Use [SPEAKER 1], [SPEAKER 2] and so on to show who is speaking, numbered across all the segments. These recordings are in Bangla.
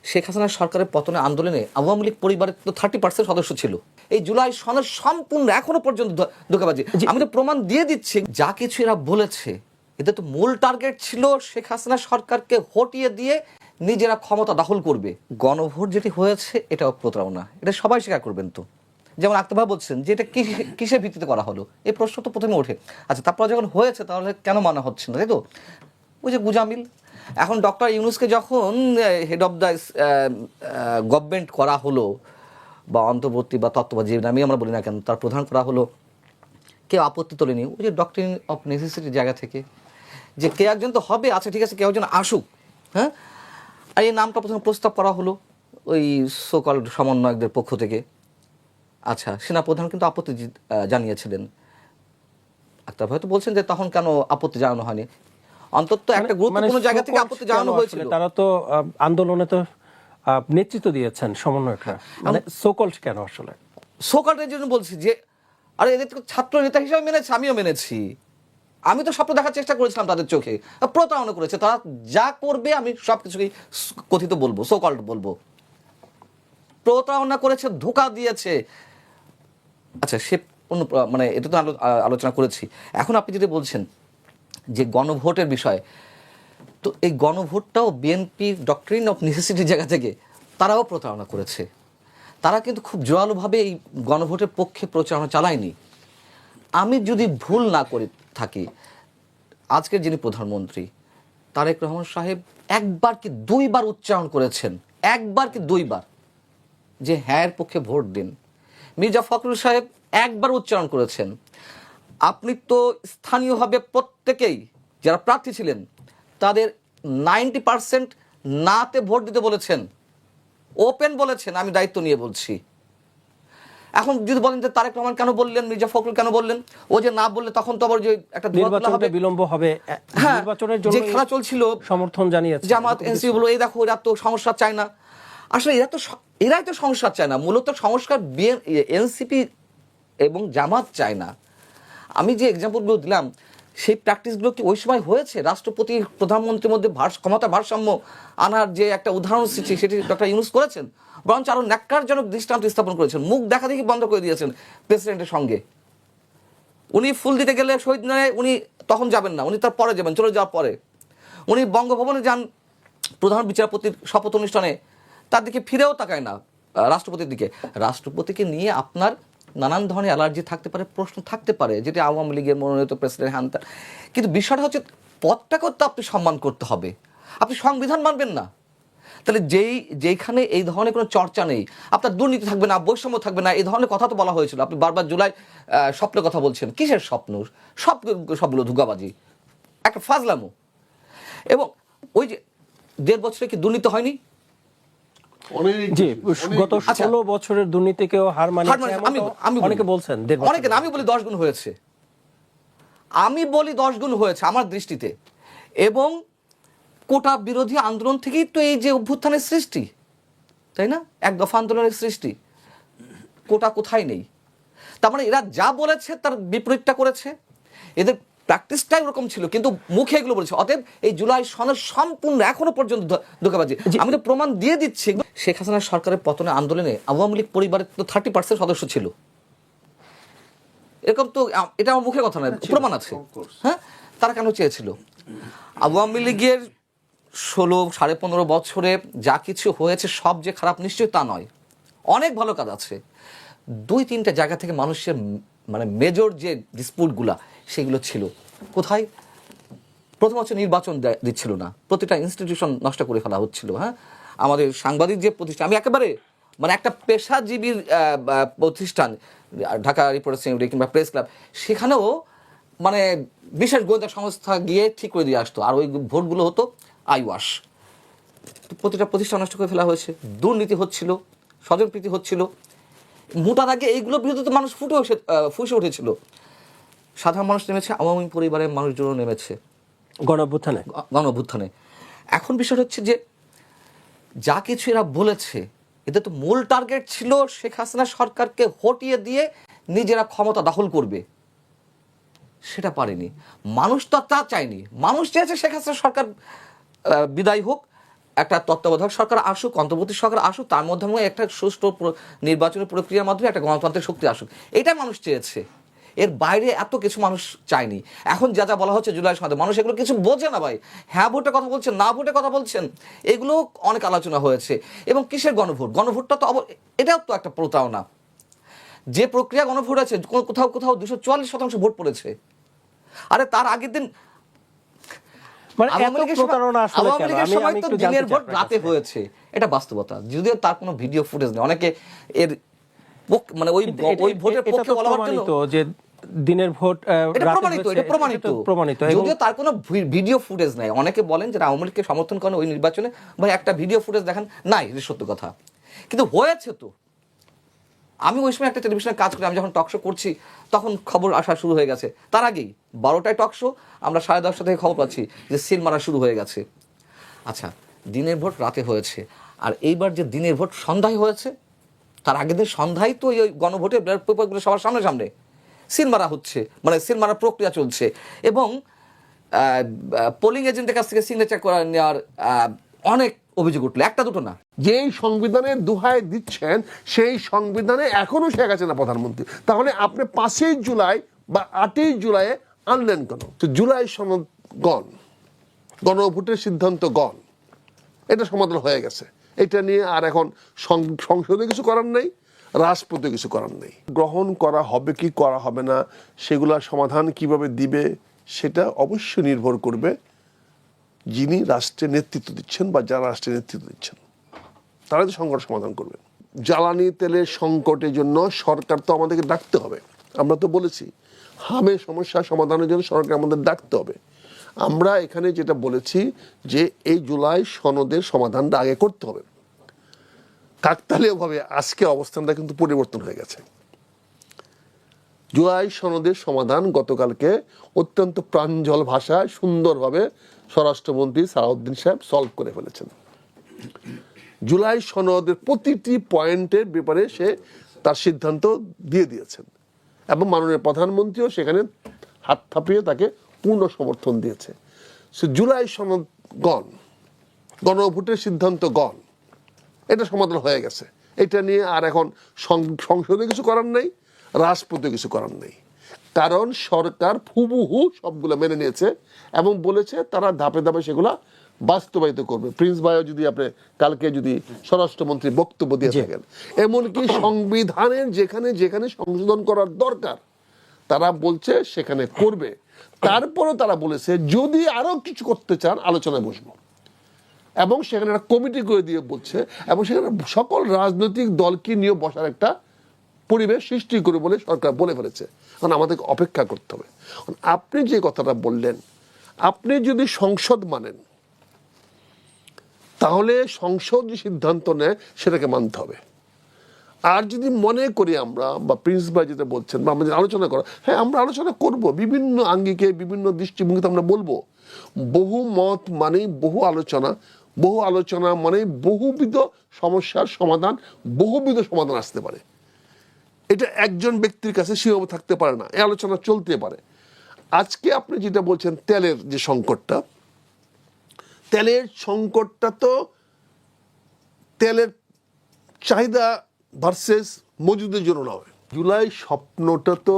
[SPEAKER 1] শেখ হাসিনার সরকারের পতনের আন্দোলনে আওয়ামী লীগ পরিবারের তো 30% সদস্য ছিল। এই জুলাই সনের সম্পূর্ণ এখনো পর্যন্ত ধোঁকাবাজি। আমি তো প্রমাণ দিয়ে দিচ্ছি, যা কিছু এরা বলেছে এদের তো মূল টার্গেট ছিল শেখ হাসিনা সরকারকে হটিয়ে দিয়ে নিজেরা ক্ষমতা দখল করবে। গণভোট যেটি হয়েছে এটাও প্রতারণা, এটা সবাই স্বীকার করবেন। তো যেমন আক্তার ভাই বলছেন যে এটা কিসের ভিত্তিতে করা হলো, এই প্রশ্ন তো প্রথমে ওঠে। আচ্ছা, তারপর যখন হয়েছে তাহলে কেন মানা হচ্ছে না, তাই তো? ওই যে গুজামিল, এখন ডক্টর ইউনূসকে যখন হেড অফ দ্য গভর্নমেন্ট করা হলো, বা অন্তর্বর্তী বা তত্ত্বাবধায়ক যে নামই আমরা বলি না কেন, তার প্রধান করা হলো, কেউ আপত্তি তোলেনি। ওই যে ডক্টরিন অফ নেসেসিটির জায়গা থেকে যে কে একজন তো হবে, আচ্ছা ঠিক আছে, কেউ একজন আসুক। হ্যাঁ, আর এই নামটা প্রথমে প্রস্তাব করা হলো ওই সোকল সমন্বয়কদের পক্ষ থেকে। আচ্ছা, সেনাপ্রধান কিন্তু আপত্তি জানিয়েছিলেন। আক্তার ভাই তো বলছেন যে তখন কেন আপত্তি জানানো হয়নি, অন্তত একটা গুরুত্বপূর্ণ জায়গা থেকে আপত্তি জানানো হয়েছিল।
[SPEAKER 2] তারা তো আন্দোলনে তো নেতৃত্ব দিয়েছেন সমন্বয়করা, মানে সোকল্ড কেন আসলে
[SPEAKER 1] সোকল্ডের জন্য বলছি যে আরে এদের ছাত্র নেতা হিসেবে মেনেছে, আমিও মেনেছি, আমি তো স্বপ্ন দেখার চেষ্টা করেছিলাম তাদের চোখে। প্রতারণা করেছে তারা, যা করবে আমি সবকিছুকেই কথিত বলবো, সোকল্ড বলবো। প্রতারণা করেছে, ধোঁকা দিয়েছে। আচ্ছা, সে মানে এটা তো আলোচনা করেছি। এখন আপনি যদি বলছেন যে গণভোটের বিষয়ে, তো এই গণভোটটাও বিএনপির ডক্টরিন অফ নেসেসিটির জায়গা থেকে তারাও প্রতারণা করেছে। তারা কিন্তু খুব জোরালোভাবে এই গণভোটের পক্ষে প্রচারণা চালায়নি। আমি যদি ভুল না করে থাকি, আজকের যিনি প্রধানমন্ত্রী তারেক রহমান সাহেব একবার কি দুইবার উচ্চারণ করেছেন, একবার কি দুইবার, যে হ্যাঁ এর পক্ষে ভোট দিন। মির্জা ফখরুল সাহেব একবার উচ্চারণ করেছেন। আপনি তো স্থানীয়ভাবে প্রত্যেকেই যারা প্রার্থী ছিলেন তাদের 90% নাতে ভোট দিতে বলেছেন, ওপেন বলেছেন, আমি দায়িত্ব নিয়ে বলছি। এখন যদি বলেন যে তারেক রহমান কেন বললেন, মির্জা ফখরুল কেন বললেন, ও যে না বললে তখন তো আবার যে একটা
[SPEAKER 2] নির্বাচনটা বিলম্ব হবে, নির্বাচনের জন্য
[SPEAKER 1] যে খেলা চলছিল
[SPEAKER 2] সমর্থন জানিয়েছে
[SPEAKER 1] জামাত এনসিপি বলো, এই দেখো এরা তো সংস্কার চায় না। আসলে এরাই তো সংস্কার চায় না, মূলত সংস্কার এনসিপি এবং জামাত চায় না। আমি যে এক্সাম্পলগুলো দিলাম সেই প্র্যাকটিসগুলো কি ওই সময় হয়েছে? রাষ্ট্রপতি প্রধানমন্ত্রীর মধ্যে ক্ষমতা ভারসাম্য আনার যে একটা উদাহরণ সৃষ্টি, সেটি ডক্টর ইউনূস করেছেন, বরঞ্চ আরও ন্যাক্কারজনক দৃষ্টান্ত স্থাপন করেছেন। মুখ দেখা দেখি বন্ধ করে দিয়েছেন প্রেসিডেন্টের সঙ্গে। উনি ফুল দিতে গেলে শহীদ মিনারে উনি তখন যাবেন না, উনি তার পরে যাবেন, চলে যাওয়ার পরে। উনি বঙ্গভবনে যান প্রধান বিচারপতির শপথ অনুষ্ঠানে, তার দিকে ফিরেও তাকায় না রাষ্ট্রপতির দিকে। রাষ্ট্রপতিকে নিয়ে আপনার নানান ধরনের অ্যালার্জি থাকতে পারে, প্রশ্ন থাকতে পারে, যেটি আওয়ামী লীগের মনোনীত প্রেসিডেন্ট হ্যান। কিন্তু বিষয়টা হচ্ছে পদটাকেও তো আপনি সম্মান করতে হবে, আপনি সংবিধান মানবেন না। তাহলে যেইখানে এই ধরনের কোনো চর্চা নেই, আপনার দুর্নীতি থাকবে না, বৈষম্য থাকবে না, এই ধরনের কথা তো বলা হয়েছিল। আপনি বারবার জুলাই স্বপ্নের কথা বলছেন, কিসের স্বপ্ন? সবগুলো ধোঁকাবাজি, একটা ফাজলামো। এবং ওই যে 1.5 বছরে কি দুর্নীতি হয়নি?
[SPEAKER 2] জি, গত 16 বছরের দুর্নীতিকেও হার মানিয়েছে অনেকে বলছেন।
[SPEAKER 1] অনেকে না, আমি বলি 10 গুণ হয়েছে, আমি বলি 10 গুণ হয়েছে আমার দৃষ্টিতে। এবং কোটা বিরোধী আন্দোলন থেকেই তো এই যে অভ্যুত্থানের সৃষ্টি, তাই না? এক দফা আন্দোলনের সৃষ্টি। কোটা কোথায় নেই? তার মানে এরা যা বলেছে তার বিপরীতটা করেছে, এদের প্র্যাকটিসটাই ওরকম ছিল, কিন্তু মুখে এগুলো বলেছে। অতএব এই জুলাই সনের সম্পূর্ণ এখনো পর্যন্ত ধোঁকাবাজি। আমি তো প্রমাণ দিয়ে দিচ্ছি। শেখ হাসিনার সরকারের পতনের আন্দোলনে আওয়ামী লীগ পরিবারের তো 30% সদস্য ছিল। এরকম তো, এটা আমার মুখের কথা নয়, প্রমাণ আছে। হ্যাঁ, তারা কেন চেয়েছিল? আওয়ামী লীগের 15 বছরে যা কিছু হয়েছে সব যে খারাপ নিশ্চয়ই তা নয়, অনেক ভালো কাজ আছে। 2-3টা জায়গা থেকে মানুষের মানে মেজর যে ডিসপুটগুলা সেগুলো ছিল। কোথায়? প্রথম হচ্ছে নির্বাচন দিচ্ছিল না, প্রতিটা ইনস্টিটিউশন নষ্ট করে ফেলা হচ্ছিল। হ্যাঁ, আমাদের সাংবাদিক যে প্রতিষ্ঠান, আমি একেবারে মানে একটা পেশাজীবীর প্রতিষ্ঠান, ঢাকা রিপোর্টার্স ইউনিটি কিংবা প্রেস ক্লাব, সেখানেও মানে বিশেষ গোয়েন্দা সংস্থা গিয়ে ঠিক করে দিয়ে আসতো, আর ওই ভোটগুলো হতো আইওয়াশ। প্রতিটা প্রতিষ্ঠান নষ্ট করে ফেলা হয়েছে, দুর্নীতি হচ্ছিল, স্বজনপ্রীতি হচ্ছিল। মোটার আগে এইগুলোর বিরুদ্ধে তো মানুষ ফুসে উঠেছিল। সাধারণ মানুষ নেমেছে, আওয়ামী পরিবারের মানুষজনও নেমেছে গণঅভ্যুত্থানে। এখন বিষয় হচ্ছে যে যা কিছু এরা বলেছে এদের তো মূল টার্গেট ছিল শেখ হাসিনা সরকারকে হটিয়ে দিয়ে নিজেরা ক্ষমতা দখল করবে। সেটা পারেনি। মানুষ তো তা চায়নি, মানুষ চেয়েছে শেখ হাসিনা সরকার বিদায় হোক একটা তত্ত্বাবধায়ক সরকার আসুক, অন্তর্বর্তী সরকার আসুক, তার মধ্যে একটা সুষ্ঠু নির্বাচনী প্রক্রিয়ার মাধ্যমে একটা গণতান্ত্রিক শক্তি আসুক, এটাই মানুষ চেয়েছে। এর বাইরে এত কিছু মানুষ চায়নি। এখন যা যা বলা হচ্ছে জুলাই সনদে, মানুষ এগুলো কিছু বোঝে না ভাই। হ্যাঁ ভোটে কথা বলছেন, না ভোটে কথা বলছেন, এগুলো অনেক আলোচনা হয়েছে। এবং কিসের গণভোট? গণভোটটা তো এটাও তো একটা প্রতারণা। যে প্রক্রিয়া গণভোট আছে, কোথাও কোথাও 244% ভোট পড়েছে। আরে তার আগের দিন দিনের ভোট রাতে হয়েছে, এটা বাস্তবতা। যদিও তার কোনো ভিডিও ফুটেজ নেই, অনেকে এর মানে ওই ভোটের পক্ষে বলার জন্য
[SPEAKER 2] যে দিনের ভোট
[SPEAKER 1] প্রমাণিত, যদিও তার কোনো ভিডিও ফুটেজ নাই। অনেকে বলেন যে আওয়ামী লীগকে সমর্থন করেন ওই নির্বাচনে, ভাই একটা ভিডিও ফুটেজ দেখেন, নাই, এটা সত্য কথা। কিন্তু হয়েছে তো। আমি ওই সময় একটা টেলিভিশনে কাজ করি, আমি যখন টক শো করছি তখন খবর আসা শুরু হয়ে গেছে। তার আগেই 12টায় টক শো, আমরা 10:30 থেকে খবর পাচ্ছি যে সিল মারা শুরু হয়ে গেছে। আচ্ছা, দিনের ভোট রাতে হয়েছে, আর এইবার যে দিনের ভোট সন্ধ্যায় হয়েছে, তার আগের দিন সন্ধ্যায় তো ওই গণভোটের ব্যালট পেপারগুলো সবার সামনে সামনে সিল মারা হচ্ছে, মানে সিল মারার প্রক্রিয়া চলছে। এবং পোলিং এজেন্টের কাছ থেকে সিগনেচার করে নেওয়ার অনেক অভিযোগ উঠলো, একটা দুটো না।
[SPEAKER 3] যেই সংবিধানের দোহাই দিচ্ছেন সেই সংবিধানে এখনো শেখ হাসিনা প্রধানমন্ত্রী, তাহলে আপনি 5ই জুলাই বা 8ই জুলাই আনলেন কেন? তো জুলাই সনদ গণ, গণভোটের সিদ্ধান্ত গণ, এটা সমাধান হয়ে গেছে। এটা নিয়ে আর এখন সংসদে কিছু করার নেই, রাষ্ট্রপতি কিছু করার নেই। গ্রহণ করা হবে কি করা হবে না, সেগুলা সমাধান কিভাবে দিবে, সেটা অবশ্যই নির্ভর করবে যিনি রাষ্ট্রের নেতৃত্ব দিচ্ছেন বা যারা রাষ্ট্রের নেতৃত্ব দিচ্ছেন, তারা তো সংকট সমাধান করবেন। জ্বালানি তেলের সংকটের জন্য সরকার তো আমাদেরকে ডাকতে হবে। আমরা তো বলেছি হামে সমস্যা সমাধানের জন্য সরকার আমাদের ডাকতে হবে। আমরা এখানে যেটা বলেছি যে এই জুলাই সনদের সমাধানটা আগে করতে হবে। কাকতালীয়ভাবে আজকে অবস্থানটা কিন্তু পরিবর্তন হয়ে গেছে। জুলাই সনদের সমাধান গতকালকে অত্যন্ত প্রাঞ্জল ভাষায় সুন্দরভাবে স্বরাষ্ট্রমন্ত্রী সালাউদ্দিন সাহেব সলভ করে ফেলেছেন। জুলাই সনদের প্রতিটি পয়েন্টের ব্যাপারে সে তার সিদ্ধান্ত দিয়ে দিয়েছেন এবং মাননীয় প্রধানমন্ত্রীও সেখানে হাত থাপিয়ে তাকে পূর্ণ সমর্থন দিয়েছে। সে জুলাই সনদ গণ, গণভোটের সিদ্ধান্ত গণ, এটা সমাধান হয়ে গেছে। এটা নিয়ে আর এখন সংসদে কিছু করার নেই, রাষ্ট্রপতি কিছু করার নেই। কারণ সরকার হুবহু সবগুলো মেনে নিয়েছে এবং বলেছে তারা ধাপে ধাপে সেগুলা বাস্তবায়িত করবে। প্রিন্স ভাইও যদি আপনি কালকে যদি স্বরাষ্ট্রমন্ত্রী বক্তব্য দিয়ে থাকেন, এমনকি সংবিধানের যেখানে যেখানে সংশোধন করার দরকার তারা বলছে সেখানে করবে। তারপরে তারা বলেছে যদি আরো কিছু করতে চান আলোচনায় বসবো, এবং সেখানে একটা কমিটি করে দিয়ে বলছে, এবং সেখানে সকল রাজনৈতিক দলকে নিয়ে বসার একটা পরিবেশ সৃষ্টি করে বলে সরকার বলে ফেলেছে। কারণ আমাদেরকে অপেক্ষা করতে হবে। আপনি যে কথাটা বললেন, আপনি যদি সংসদ মানেন তাহলে সংসদ যে সিদ্ধান্ত নেয় সেটাকে মানতে হবে। আর যদি মনে করি আমরা, বা প্রিন্স ভাই যেটা বলছেন, বা আমাদের আলোচনা করা, হ্যাঁ আমরা আলোচনা করব, বিভিন্ন আঙ্গিকে বিভিন্ন দৃষ্টিভঙ্গিতে আমরা বলবো। বহু মত মানেই বহু আলোচনা, বহু আলোচনা মানে বহুবিধ সমস্যার সমাধান, বহুবিধ সমাধান আসতে পারে। এটা একজন ব্যক্তির কাছে সীমাবদ্ধ থাকতে পারে না, এই আলোচনা চলতে পারে। আজকে আপনি যেটা বলছেন তেলের যে সংকটটা, তেলের সংকটটা তো তেলের চাহিদা ভার্সেস মজুদের জন্য নয়। জুলাই স্বপ্নটা তো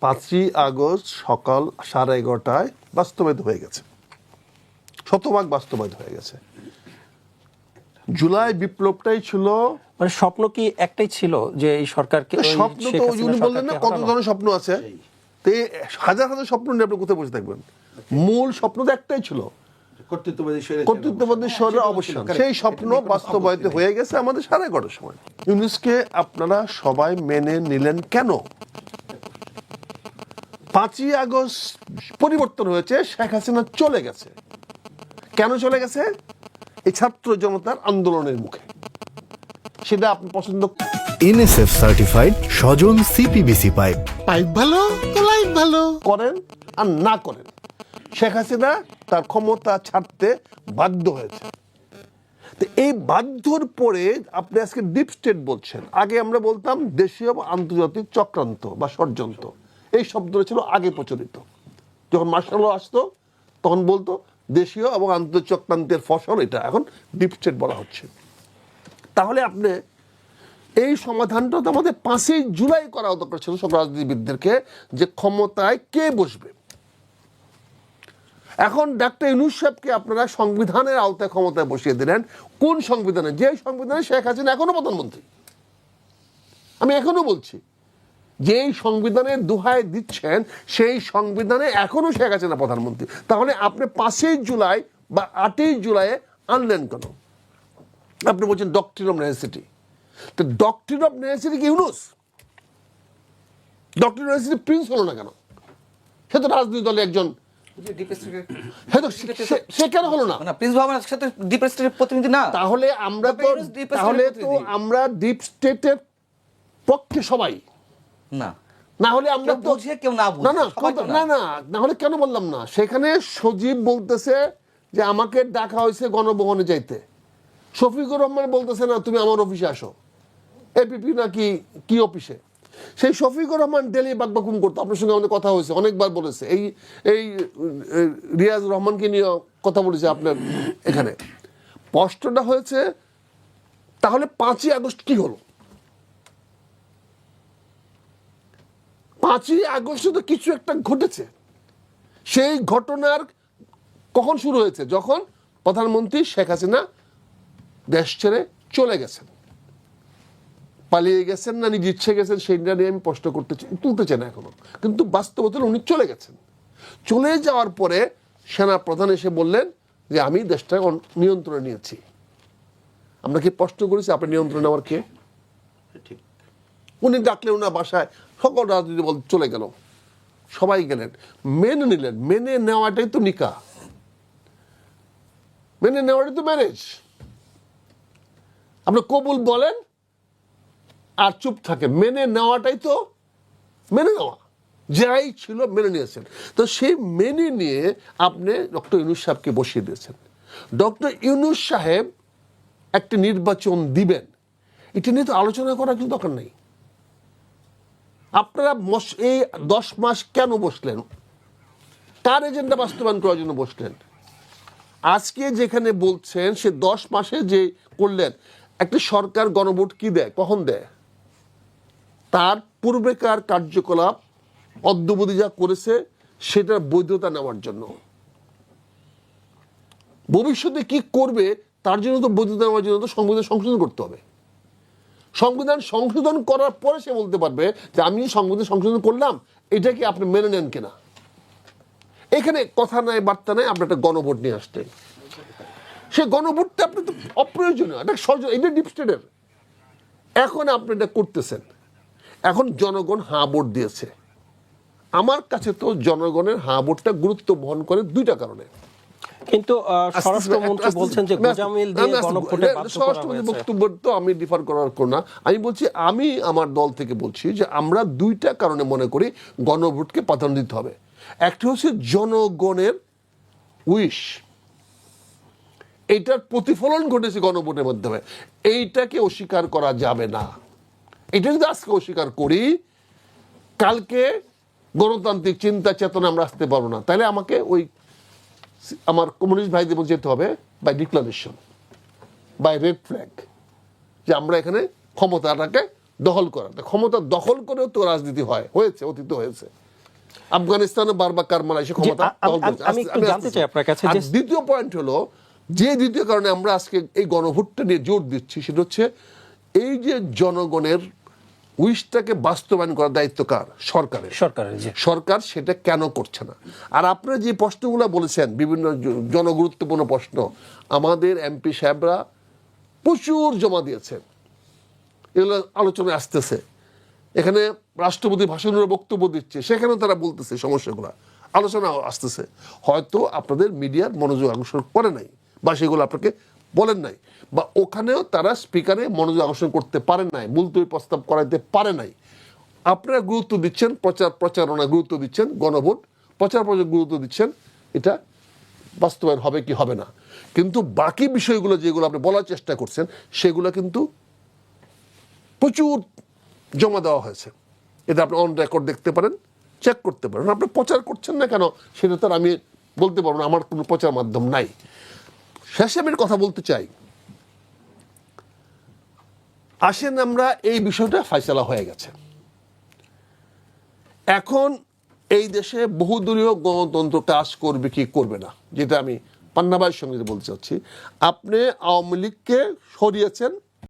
[SPEAKER 3] 5ই আগস্ট সকাল 11:30 বাস্তবায়িত হয়ে গেছে, শতভাগ বাস্তবায়িত হয়ে গেছে। জুলাই বিপ্লবটাই ছিল,
[SPEAKER 2] মানে স্বপ্ন কি একটাই ছিল যে এই সরকারকে,
[SPEAKER 3] স্বপ্ন তো উনি বললেন না কত ধরনের স্বপ্ন আছে, তো হাজার হাজার স্বপ্ন নিয়ে আপনি কোথায় বসে থাকবেন? মূল স্বপ্ন তো একটাই ছিল, কর্তৃত্ববাদী সরকারের অবসান। সেই স্বপ্ন বাস্তবায়িত হয়ে গেছে আমাদের 11:30 সময়। ইউনূসকে আপনারা সবাই মেনে নিলেন কেন? 5ই আগস্ট পরিবর্তন হয়েছে, শেখ হাসিনা চলে গেছে। কেন চলে গেছে? এই ছাত্র জনতার আন্দোলনের মুখে। সেটা আপনি পছন্দ
[SPEAKER 4] এনএসএফ সার্টিফাইড স্বজন সিপিবিসি পাইপ,
[SPEAKER 3] পাইপ ভালো তো লাইফ ভালো করেন আর না করেন, শেখ হাসিনা তার ক্ষমতা ছাড়তে বাধ্য হয়েছে। তো এই বাধ্যর পরে আপনি আজকে ডিপ স্টেট বলছেন। আগে আমরা বলতাম দেশীয় বা আন্তর্জাতিক চক্রান্ত বা ষড়যন্ত্র, এই শব্দটা ছিল আগে প্রচলিত। যখন মার্শাল ল আসতো তখন বলতো দেশীয় এবং আন্তর্চক্রান্তের ফসল, এটা এখন ডিপ স্টেট বলা হচ্ছে। তাহলে আপনি এই সমাধানটা তো আমাদের 5ই জুলাই করা দরকার ছিল সব রাজনীতিবিদদেরকে, যে ক্ষমতায় কে বসবে। এখন ডাক্তার ইউনূস সাহেবকে আপনারা সংবিধানের আওতায় ক্ষমতায় বসিয়ে দিলেন। কোন সংবিধানে? যে সংবিধানে শেখ হাসিনা এখনো প্রধানমন্ত্রী। আমি এখনো বলছি, যেই সংবিধানের দোহাই দিচ্ছেন সেই সংবিধানে এখনো শেখ হাসিনা প্রধানমন্ত্রী। তাহলে আপনি 5ই জুলাই বা 8ই জুলাই আনলেন কেন? আপনি বলছেন ডক্ট্রিন অফ নেসেসিটি। তো ডক্ট্রিন অফ নেসেসিটি কি Yunus? Doctrine of necessity Prince হলো না কেন? সে তো রাজনৈতিক দলের একজন, সে কেন হলো না?
[SPEAKER 1] প্রিন্স ভবনের সাথে ডিপ স্টেটের প্রতিনিধি না।
[SPEAKER 3] তাহলে আমরা ডিপ স্টেটের পক্ষে সবাই
[SPEAKER 1] না,
[SPEAKER 3] না হলে আমরা তো
[SPEAKER 1] বুঝে কেউ না বুঝে,
[SPEAKER 3] না না
[SPEAKER 1] সবাই তো
[SPEAKER 3] না না না হলে কেন বললাম না? সেখানে সজীব বলতেছে যে আমাকে ডাকা হয়েছে গণভবনে যাইতে, শফিকুর রহমান বলতেছে না তুমি আমার অফিসে আসো, এপিপি নাকি কি অফিসে। সেই শফিকুর রহমান ডেলি বাকবাকুম করতো, আপনার সঙ্গে আমাদের কথা হয়েছে, অনেকবার বলেছে। এই রিয়াজ রহমানকে নিয়ে কথা বলেছে আপনার এখানে। প্রশ্নটা হয়েছে তাহলে 5ই আগস্ট কি হলো? 5ই আগস্টে তো কিছু একটা ঘটেছে। সেই ঘটনার কখন শুরু হয়েছে? যখন প্রধানমন্ত্রী শেখ হাসিনা দেশ ছেড়ে চলে গেছেন। পালিয়ে গেছেন না নিজে ইচ্ছে গেছেন সেইটা নিয়ে আমি প্রশ্ন তুলতে চাই না এখনো, কিন্তু বাস্তবতা উনি চলে গেছেন। চলে যাওয়ার পরে সেনা প্রধান এসে বললেন যে আমি দেশটা নিয়ন্ত্রণে নিয়েছি। আমরা কি প্রশ্ন করেছি আপনি নিয়ন্ত্রণ নেওয়ার কে? ঠিক, উনি ডাকলেন ওনার বাসায়, সকল রাজনীতি বল চলে গেল, সবাই গেলেন, মেনে নিলেন। মেনে নেওয়াটাই তো নিকাহ, মেনে নেওয়াটাই তো ম্যারেজ। আপনি কবুল বলেন আর চুপ থাকে, মেনে নেওয়াটাই তো মেনে নেওয়া। যাই ছিল মেনে নিয়েছেন। তো সেই মেনে নিয়ে আপনি ডক্টর ইউনূস সাহেবকে বসিয়ে দিয়েছেন। ডক্টর ইউনূস সাহেব একটা নির্বাচন দিবেন, এটা নিয়ে তো আলোচনা করার কিন্তু দরকার নেই। আপনারা এই 10 মাস কেন বসলেন? কার এজেন্ডা বাস্তবায়ন করার জন্য বসলেন? আজকে যেখানে বলছেন সে 10 মাসে যে করলেন, একটা সরকার গণভোট কি দেয়, কখন দেয়? তার পূর্বেকার কার্যকলাপ অদ্যবধি যা করেছে সেটার বৈধতা নেওয়ার জন্য। ভবিষ্যতে কি করবে তার জন্য তো বৈধতা নেওয়ার জন্য তো সংবিধান সংশোধন করতে হবে। সংবিধান সংশোধন করার পরে সে বলতে পারবে যে আমি সংবিধান সংশোধন করলাম, এটা কি আপনি মেনে নেন কিনা। এখানে কথা নাই বার্তা নাই, আপনি একটা গণভোট নিয়ে আসতেন। সে গণভোটটা আপনি তো অপ্রয়োজনীয়, এটা ডিপ স্টেটের। এখন আপনি এটা করতেছেন। এখন জনগণ হাঁ ভোট দিয়েছে। আমার কাছে তো জনগণের হাঁ ভোটটা গুরুত্ব বহন করে 2টা কারণে।
[SPEAKER 2] কিন্তু স্বরাষ্ট্রমন্ত্রী বলছেন যে গোজামিল দিয়ে গণভোটে বাধ্য করা হয়েছে।
[SPEAKER 3] বক্তব্য তো আমি ডিফার করার কোন না। আমি বলছি, আমি আমার দল থেকে বলছি যে আমরা 2টা কারণে মনে করি গণভোটকে প্রাধান্য দিতে হবে। একটা হচ্ছে জনগণের উইশ, এইটার প্রতিফলন ঘটেছে গণভোটের মাধ্যমে, এইটাকে অস্বীকার করা যাবে না। এটা যদি আজকে অস্বীকার করি, কালকে গণতান্ত্রিক চিন্তা চেতনা আমরা আসতে পারবো না। তাহলে আমাকে ওই আমার কমিউনিস্ট ভাইদের যেতে হবে by declaration, by red flag, যে আমরা এখানে ক্ষমতাটাকে দখল করা। ক্ষমতা দখল করেও তো রাজনীতি হয়েছে, অতীত হয়েছে। আফগানিস্তানে বারবার কারমালা এসে ক্ষমতা দখল করেছে।
[SPEAKER 2] আমি একটু জানতে চাই আপনার কাছে, যে
[SPEAKER 3] দ্বিতীয় পয়েন্ট হলো, যে দ্বিতীয় কারণে আমরা আজকে এই গণভোটটা নিয়ে জোর দিচ্ছি, সেটা হচ্ছে এই যে জনগণের উইশটাকে বাস্তবায়ন করার দায়িত্ব কার? সরকারের। সরকার সেটা কেন করছে না? আর আপনারা যে প্রশ্নগুলো বলেছেন, বিভিন্ন জনগুরুত্বপূর্ণ প্রশ্ন, আমাদের এমপি সাহেবরা প্রচুর জমা দিয়েছেন, এগুলো আলোচনায় আসতেছে। এখানে রাষ্ট্রপতি ভাষণের বক্তব্য দিচ্ছে, সেখানেও তারা বলতেছে সমস্যাগুলো, আলোচনা আসতেছে। হয়তো আপনাদের মিডিয়ার মনোযোগ আকর্ষণ করে নাই, বা সেগুলো আপনাকে বলেন নাই, বা ওখানেও তারা স্পিকারে মনোযোগ আকর্ষণ করতে পারেন নাই, মুলতবি প্রস্তাব করাইতে পারে নাই। আপনারা গুরুত্ব দিচ্ছেন প্রচারণা, গুরুত্ব দিচ্ছেন গণভোট, প্রচার গুরুত্ব দিচ্ছেন এটা বাস্তবায়ন হবে কি হবে না। কিন্তু বাকি বিষয়গুলো যেগুলো আপনি বলার চেষ্টা করছেন, সেগুলো কিন্তু প্রচুর জমা দেওয়া হয়েছে। এটা আপনি অন রেকর্ড দেখতে পারেন, চেক করতে পারেন। আপনি প্রচার করছেন না কেন সেটা তো আমি বলতে পারবো না, আমার কোনো প্রচার মাধ্যম নাই। শেষে আমি কথা বলতে চাই, আসেন আমরা এই বিষয়টা ফয়সালা হয়ে গেছে, এখন এই দেশে বহুদলীয় গণতন্ত্র কাজ করবে কি করবে না, যেটা আমি পান্না ভাইয়ের সঙ্গে বলতে চাচ্ছি। আপনি আওয়ামী লীগকে সরিয়েছেন,